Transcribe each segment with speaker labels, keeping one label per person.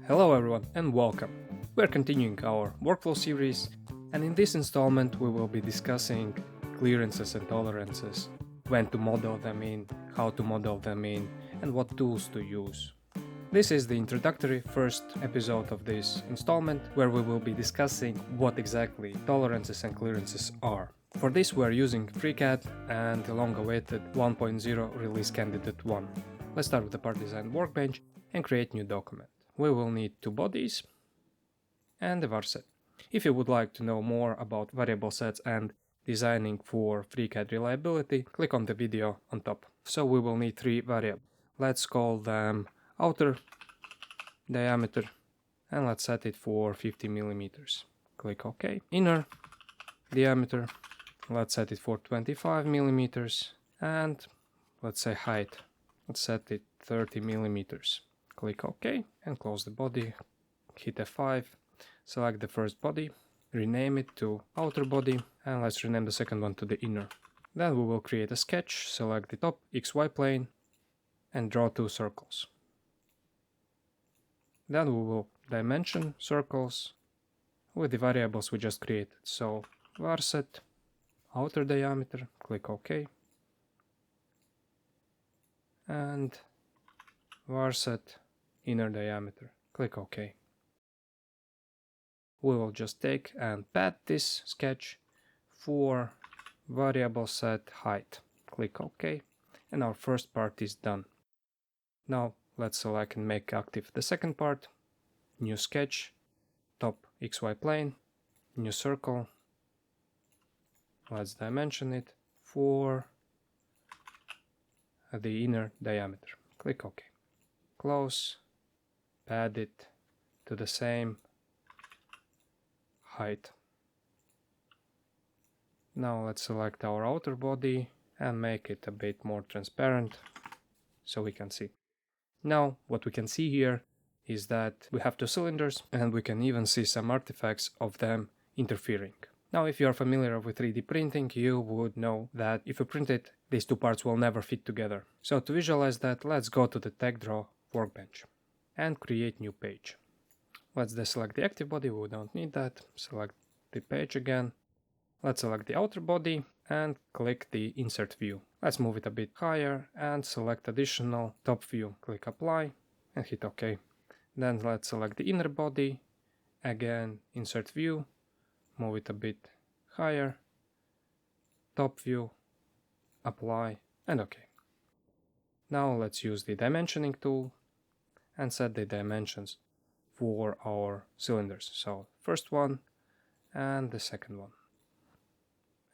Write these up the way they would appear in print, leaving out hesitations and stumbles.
Speaker 1: Hello everyone and welcome. We're continuing our workflow series, and in this installment we will be discussing clearances and tolerances, when to model them in, how to model them in, and what tools to use. This is the introductory first episode of this installment, where we will be discussing what exactly tolerances and clearances are. For this we are using FreeCAD and the long-awaited 1.0 release candidate 1. Let's start with the part design workbench and create new document. We will need two bodies and a VarSet. If you would like to know more about variable sets and designing for FreeCAD reliability, click on the video on top. So we will need three variables. Let's call them outer diameter and let's set it for 50 millimeters. Click OK. Inner diameter, let's set it for 25 millimeters, and let's say height, let's set it 30 millimeters. Click OK and close the body, hit F5, select the first body, rename it to outer body, and let's rename the second one to the inner. Then we will create a sketch, select the top XY plane and draw two circles. Then we will dimension circles with the variables we just created. So VarSet, outer diameter, click OK, and VarSet, inner diameter, click OK. We will just take and pat this sketch for variable set height. Click OK, and our first part is done. Now let's select and make active the second part. New sketch, top XY plane, new circle. Let's dimension it for the inner diameter. Click OK. Close, pad it to the same height. Now let's select our outer body and make it a bit more transparent so we can see. Now what we can see here is that we have two cylinders and we can even see some artifacts of them interfering. Now if you are familiar with 3D printing, you would know that if you print it, these two parts will never fit together. So to visualize that, let's go to the TechDraw workbench and create new page. Let's deselect the active body, we don't need that. Select the page again. Let's select the outer body and click the insert view. Let's move it a bit higher and select additional top view. Click apply and hit OK. Then let's select the inner body, again insert view, move it a bit higher, top view, apply and OK. Now let's use the dimensioning tool and set the dimensions for our cylinders. So first one and the second one.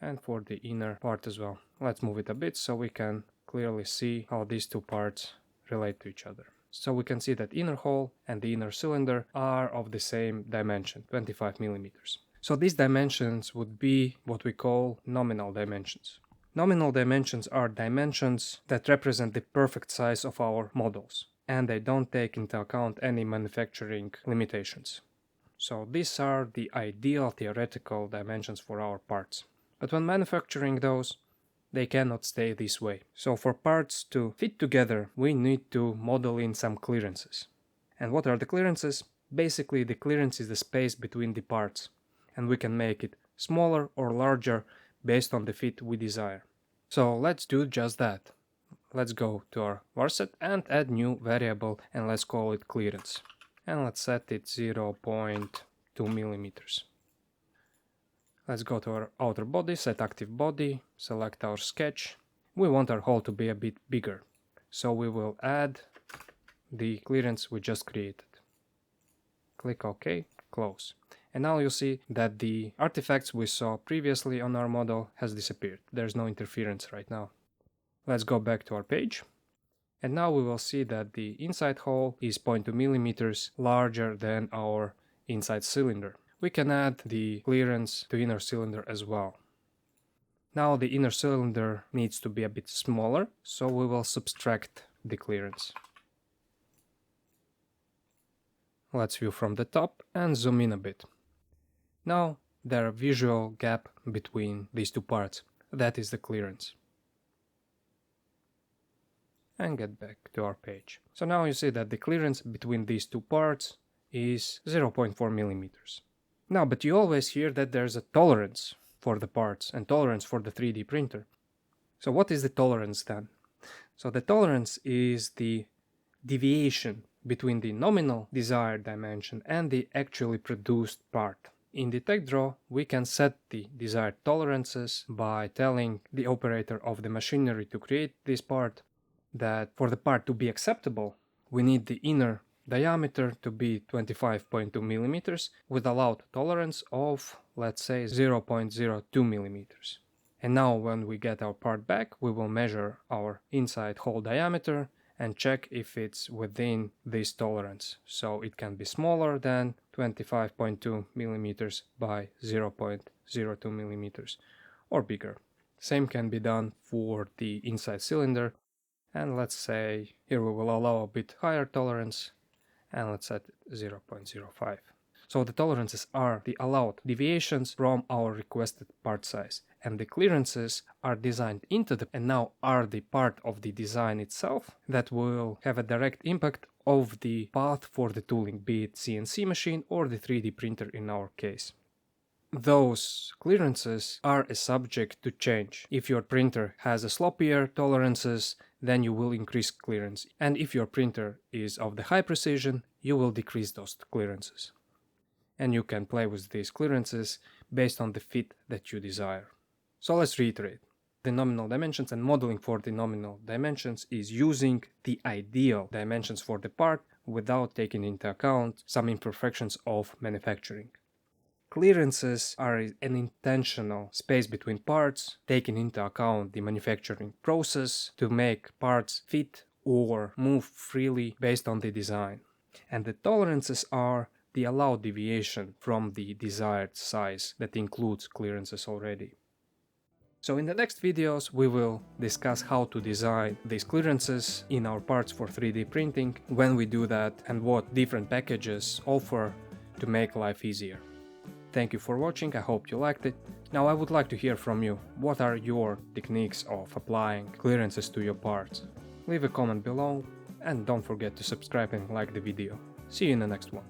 Speaker 1: And for the inner part as well. Let's move it a bit so we can clearly see how these two parts relate to each other. So we can see that inner hole and the inner cylinder are of the same dimension, 25 millimeters. So these dimensions would be what we call nominal dimensions. Nominal dimensions are dimensions that represent the perfect size of our models, and they don't take into account any manufacturing limitations. So these are the ideal theoretical dimensions for our parts. But when manufacturing those, they cannot stay this way. So for parts to fit together, we need to model in some clearances. And what are the clearances? Basically, the clearance is the space between the parts, and we can make it smaller or larger based on the fit we desire. So let's do just that. Let's go to our VarSet and add new variable, and let's call it clearance. And let's set it 0.2 millimeters. Let's go to our outer body, set active body, select our sketch. We want our hole to be a bit bigger, so we will add the clearance we just created. Click OK, close. And now you see that the artifacts we saw previously on our model has disappeared. There's no interference right now. Let's go back to our page. And now we will see that the inside hole is 0.2 millimeters larger than our inside cylinder. We can add the clearance to inner cylinder as well. Now the inner cylinder needs to be a bit smaller, so we will subtract the clearance. Let's view from the top and zoom in a bit. Now there is a visual gap between these two parts. That is the clearance. And get back to our page. So now you see that the clearance between these two parts is 0.4 millimeters. Now, but you always hear that there's a tolerance for the parts and tolerance for the 3D printer. So what is the tolerance then? So the tolerance is the deviation between the nominal desired dimension and the actually produced part. In the TechDraw, we can set the desired tolerances by telling the operator of the machinery to create this part that for the part to be acceptable, we need the inner diameter to be 25.2 millimeters with allowed tolerance of, let's say, 0.02 millimeters. And now when we get our part back, we will measure our inside hole diameter and check if it's within this tolerance. So it can be smaller than 25.2 millimeters by 0.02 millimeters or bigger. Same can be done for the inside cylinder. And let's say here we will allow a bit higher tolerance and let's set 0.05. So the tolerances are the allowed deviations from our requested part size, and the clearances are designed into the and now are the part of the design itself that will have a direct impact of the path for the tooling, be it CNC machine or the 3D printer in our case. Those clearances are subject to change. If your printer has a sloppier tolerances, then you will increase clearance, and if your printer is of the high precision, you will decrease those clearances. And you can play with these clearances based on the fit that you desire. So let's reiterate. The nominal dimensions and modeling for the nominal dimensions is using the ideal dimensions for the part without taking into account some imperfections of manufacturing. Clearances are an intentional space between parts, taking into account the manufacturing process to make parts fit or move freely based on the design. And the tolerances are the allowed deviation from the desired size that includes clearances already. So in the next videos we will discuss how to design these clearances in our parts for 3D printing, when we do that, and what different packages offer to make life easier. Thank you for watching, I hope you liked it. Now I would like to hear from you. What are your techniques of applying clearances to your parts? Leave a comment below and don't forget to subscribe and like the video. See you in the next one.